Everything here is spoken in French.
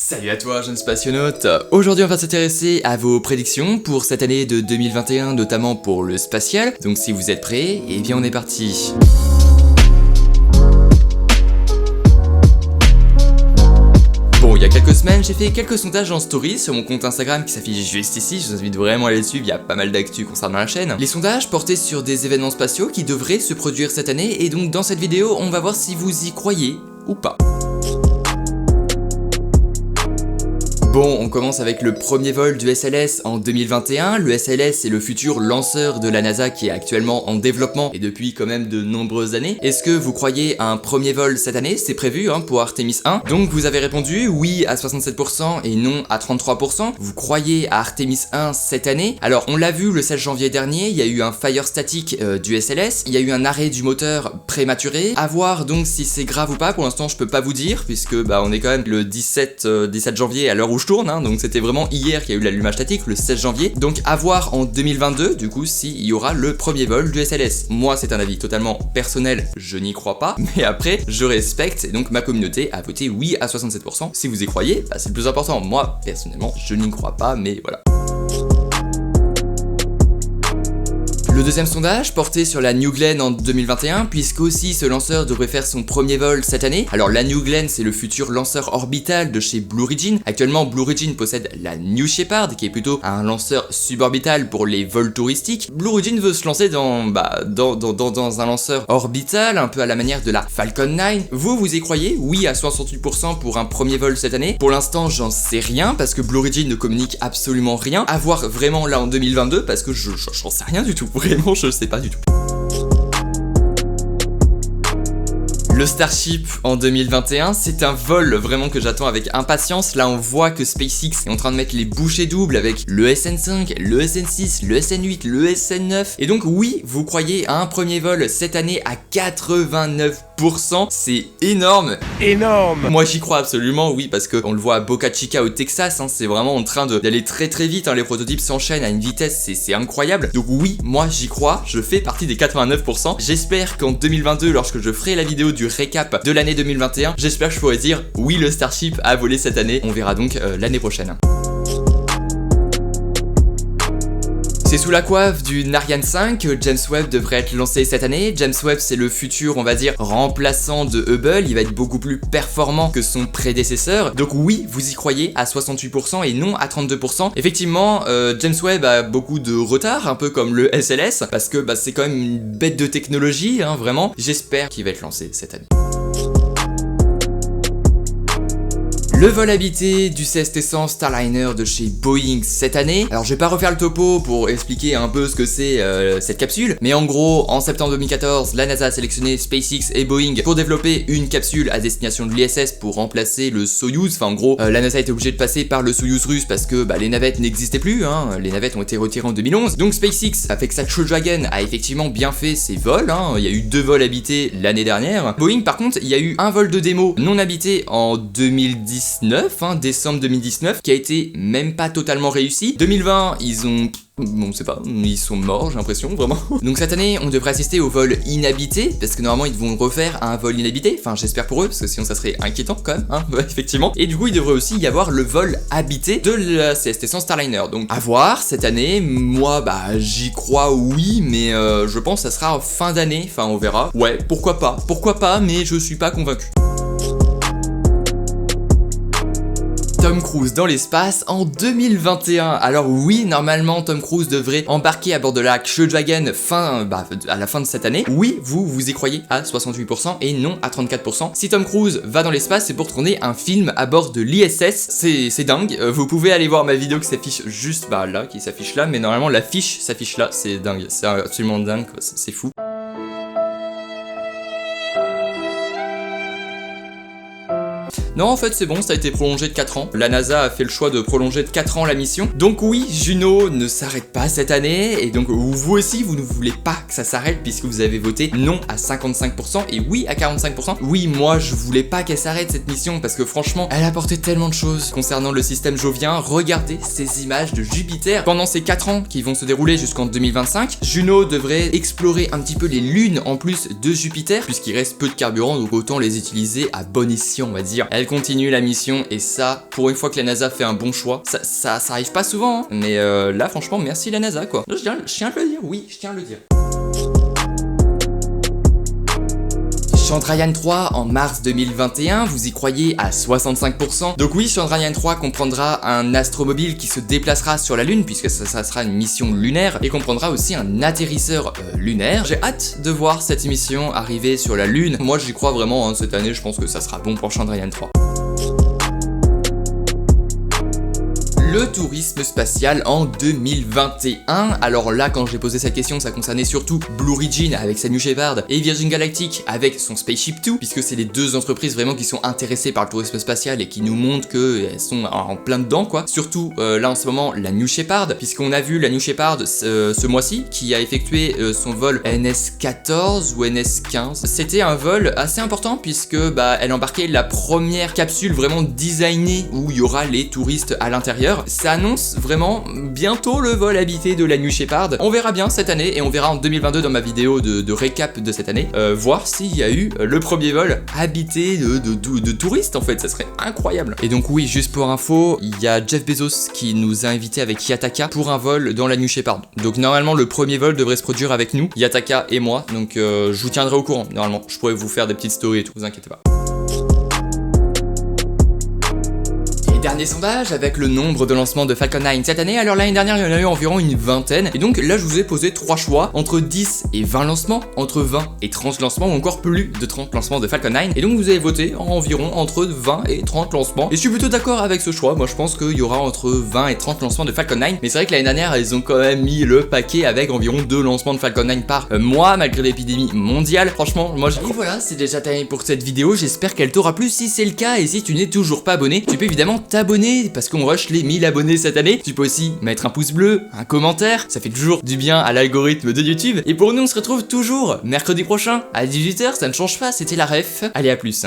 Salut à toi jeune spationaute. Aujourd'hui on va s'intéresser à vos prédictions pour cette année de 2021, notamment pour le spatial. Donc si vous êtes prêts, eh bien on est parti. Bon, il y a quelques semaines, j'ai fait quelques sondages en story sur mon compte Instagram qui s'affiche juste ici, je vous invite vraiment à aller le suivre, il y a pas mal d'actu concernant la chaîne. Les sondages portaient sur des événements spatiaux qui devraient se produire cette année, et donc dans cette vidéo, on va voir si vous y croyez ou pas. Bon, on commence avec le premier vol du SLS en 2021. Le SLS est le futur lanceur de la NASA qui est actuellement en développement et depuis quand même de nombreuses années. Est-ce que vous croyez à un premier vol cette année? C'est prévu pour Artemis 1. Donc vous avez répondu oui à 67% et non à 33%. Vous croyez à Artemis 1 cette année? Alors on l'a vu le 16 janvier dernier, il y a eu un fire statique du SLS, il y a eu un arrêt du moteur prématuré. À voir donc si c'est grave ou pas, pour l'instant je peux pas vous dire puisque on est quand même le 17 janvier à l'heure où je tourne, donc c'était vraiment hier qu'il y a eu l'allumage statique, le 16 janvier. Donc à voir en 2022, du coup, s'il y aura le premier vol du SLS. Moi, c'est un avis totalement personnel, je n'y crois pas, mais après, je respecte, et donc ma communauté a voté oui à 67%. Si vous y croyez, c'est le plus important. Moi, personnellement, je n'y crois pas, mais voilà. Le deuxième sondage portait sur la New Glenn en 2021, puisque aussi ce lanceur devrait faire son premier vol cette année. Alors la New Glenn, c'est le futur lanceur orbital de chez Blue Origin. Actuellement, Blue Origin possède la New Shepard, qui est plutôt un lanceur suborbital pour les vols touristiques. Blue Origin veut se lancer dans un lanceur orbital, un peu à la manière de la Falcon 9. Vous y croyez? Oui à 68% pour un premier vol cette année. Pour l'instant, j'en sais rien, parce que Blue Origin ne communique absolument rien. À voir vraiment là en 2022, parce que j'en sais rien du tout. Vraiment, je sais pas du tout. Le Starship en 2021, c'est un vol vraiment que j'attends avec impatience. Là, on voit que SpaceX est en train de mettre les bouchées doubles avec le SN5, le SN6, le SN8, le SN9. Et donc oui, vous croyez à un premier vol cette année à 89%. C'est énorme. Énorme. Moi, j'y crois absolument, oui, parce qu'on le voit à Boca Chica au Texas. C'est vraiment en train d'aller très très vite. Les prototypes s'enchaînent à une vitesse, c'est incroyable. Donc oui, moi, j'y crois. Je fais partie des 89%. J'espère qu'en 2022, lorsque je ferai la vidéo du récap de l'année 2021, j'espère que je pourrai dire oui, le Starship a volé cette année. On verra donc l'année prochaine. C'est sous la coiffe du Ariane 5 que James Webb devrait être lancé cette année. James Webb, c'est le futur, on va dire, remplaçant de Hubble. Il va être beaucoup plus performant que son prédécesseur. Donc oui, vous y croyez à 68% et non à 32%. Effectivement, James Webb a beaucoup de retard, un peu comme le SLS, parce que c'est quand même une bête de technologie, vraiment. J'espère qu'il va être lancé cette année. Le vol habité du CST-100 Starliner de chez Boeing cette année. Alors je vais pas refaire le topo pour expliquer un peu ce que c'est cette capsule, mais en gros, en septembre 2014, la NASA a sélectionné SpaceX et Boeing pour développer une capsule à destination de l'ISS pour remplacer le Soyouz. Enfin en gros, la NASA a été obligée de passer par le Soyouz russe parce que les navettes n'existaient plus, les navettes ont été retirées en 2011. Donc SpaceX, avec sa Crew Dragon, a effectivement bien fait ses vols, il y a eu 2 vols habités l'année dernière. Boeing par contre, il y a eu un vol de démo non habité en 2019, décembre 2019, qui a été même pas totalement réussi. 2020, ils ont... Bon, c'est pas, ils sont morts, j'ai l'impression, vraiment. Donc cette année, on devrait assister au vol inhabité, parce que normalement, ils vont refaire un vol inhabité. Enfin, j'espère pour eux, parce que sinon ça serait inquiétant quand même, effectivement. Et du coup, il devrait aussi y avoir le vol habité de la CST-100 Starliner. Donc, à voir cette année. Moi, j'y crois, oui, mais je pense que ça sera en fin d'année. Enfin, on verra. Ouais, pourquoi pas, mais je suis pas convaincu. Tom Cruise dans l'espace en 2021. Alors oui, normalement Tom Cruise devrait embarquer à bord de la Crew Dragon à la fin de cette année. Oui, vous y croyez à 68% et non à 34%. Si Tom Cruise va dans l'espace, c'est pour tourner un film à bord de l'ISS. C'est dingue. Vous pouvez aller voir ma vidéo qui s'affiche juste là, qui s'affiche là, mais normalement l'affiche s'affiche là. C'est dingue, c'est absolument dingue, c'est fou. Non, en fait, c'est bon, ça a été prolongé de 4 ans. La NASA a fait le choix de prolonger de 4 ans la mission. Donc oui, Juno ne s'arrête pas cette année. Et donc, vous aussi, vous ne voulez pas que ça s'arrête puisque vous avez voté non à 55% et oui à 45%. Oui, moi, je voulais pas qu'elle s'arrête cette mission parce que franchement, elle apportait tellement de choses concernant le système jovien. Regardez ces images de Jupiter. Pendant ces 4 ans qui vont se dérouler jusqu'en 2025, Juno devrait explorer un petit peu les lunes en plus de Jupiter puisqu'il reste peu de carburant, donc autant les utiliser à bon escient, on va dire. Elle continue la mission, et ça, pour une fois que la NASA fait un bon choix, ça arrive pas souvent, hein. Mais là franchement merci la NASA quoi. Je tiens à le dire, oui, je tiens à le dire. Chandrayaan 3 en mars 2021, vous y croyez à 65%. Donc oui, Chandrayaan 3 comprendra un astromobile qui se déplacera sur la Lune, puisque ça sera une mission lunaire, et comprendra aussi un atterrisseur lunaire. J'ai hâte de voir cette mission arriver sur la Lune. Moi j'y crois vraiment, hein, cette année je pense que ça sera bon pour Chandrayaan 3. Le tourisme spatial en 2021. Alors là, quand j'ai posé cette question, ça concernait surtout Blue Origin avec sa New Shepard et Virgin Galactic avec son Spaceship Two, puisque c'est les deux entreprises vraiment qui sont intéressées par le tourisme spatial et qui nous montrent qu'elles sont en plein dedans quoi. Surtout là en ce moment la New Shepard, puisqu'on a vu la New Shepard ce mois-ci qui a effectué son vol NS14 ou NS15. C'était un vol assez important puisque elle embarquait la première capsule vraiment designée où il y aura les touristes à l'intérieur. Ça annonce vraiment bientôt le vol habité de la New Shepard. On verra bien cette année et on verra en 2022 dans ma vidéo de récap de cette année, voir s'il y a eu le premier vol habité de touristes en fait, ça serait incroyable. Et donc oui, juste pour info, il y a Jeff Bezos qui nous a invités avec Yataka pour un vol dans la New Shepard. Donc normalement le premier vol devrait se produire avec nous, Yataka et moi, donc je vous tiendrai au courant. Normalement, je pourrais vous faire des petites stories et tout, vous inquiétez pas. Dernier sondage avec le nombre de lancements de Falcon 9 cette année. Alors l'année dernière il y en a eu environ une vingtaine, et donc là je vous ai posé 3 choix entre 10 et 20 lancements, entre 20 et 30 lancements, ou encore plus de 30 lancements de Falcon 9, et donc vous avez voté en environ entre 20 et 30 lancements, et je suis plutôt d'accord avec ce choix. Moi je pense qu'il y aura entre 20 et 30 lancements de Falcon 9, mais c'est vrai que l'année dernière ils ont quand même mis le paquet avec environ 2 lancements de Falcon 9 par mois malgré l'épidémie mondiale. Franchement moi je... Et voilà, c'est déjà terminé pour cette vidéo, j'espère qu'elle t'aura plu. Si c'est le cas, et si tu n'es toujours pas abonné, tu peux évidemment t'abonner parce qu'on rush les 1000 abonnés cette année. Tu peux aussi mettre un pouce bleu, un commentaire, ça fait toujours du bien à l'algorithme de YouTube. Et pour nous on se retrouve toujours mercredi prochain à 18h, ça ne change pas, c'était la ref. Allez, à plus.